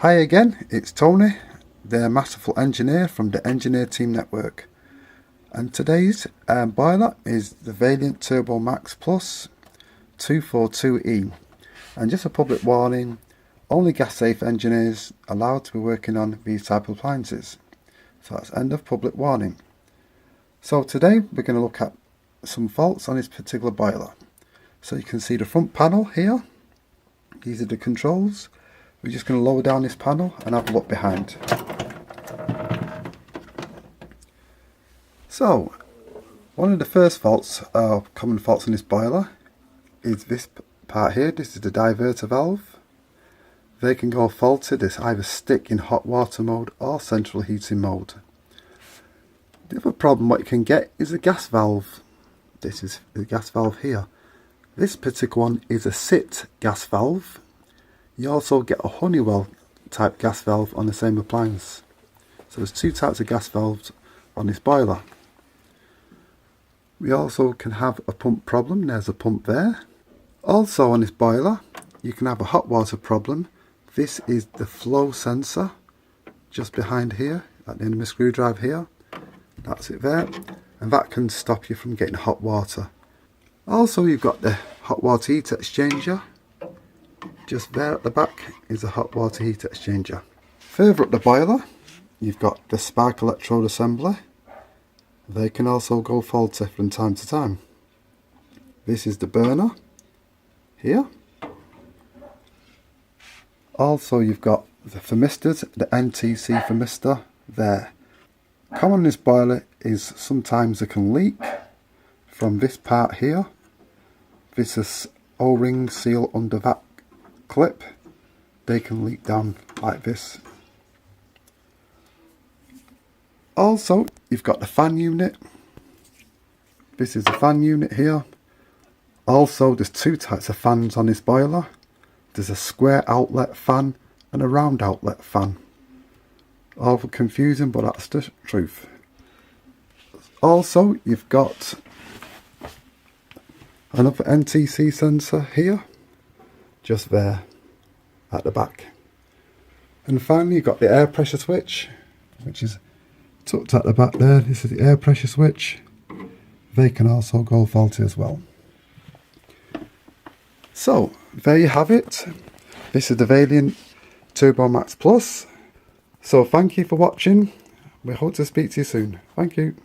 Hi again, it's Tony, the Masterful Engineer from the Engineer Team Network. And today's boiler is the Vaillant Turbo Max Plus 242E. And just a public warning, only gas safe engineers allowed to be working on these type of appliances. So that's end of public warning. So today we're going to look at some faults on this particular boiler. So you can see the front panel here. These are the controls. We're just going to lower down this panel and have a look behind. So, one of the first faults, common faults in this boiler, is this part here. This is the diverter valve. They can go faulty. This either stick in hot water mode or central heating mode. The other problem what you can get is a gas valve. This is the gas valve here. This particular one is a sit gas valve. You also get a Honeywell type gas valve on the same appliance. So there's two types of gas valves on this boiler. We also can have a pump problem. There's a pump there. Also on this boiler you can have a hot water problem. This is the flow sensor just behind here at the end of my screwdriver here. That's it there, and that can stop you from getting hot water. Also you've got the hot water heat exchanger. Just there at the back is a hot water heat exchanger. Further up the boiler you've got the spark electrode assembly. They can also go faulty from time to time. This is the burner here. Also you've got the thermistors, the NTC thermistor there. Common in this boiler is sometimes it can leak from this part here. This is O-ring seal under that clip. They can leak down like this. Also you've got the fan unit. This is the fan unit here. Also there's two types of fans on this boiler. There's a square outlet fan and a round outlet fan. All confusing, but that's the truth. Also you've got another NTC sensor here, just there at the back. And finally you've got the air pressure switch, which is tucked at the back there. This is the air pressure switch. They can also go faulty as well. So there you have it. This is the Vaillant Turbo Max Plus. So thank you for watching. We hope to speak to you soon. Thank you.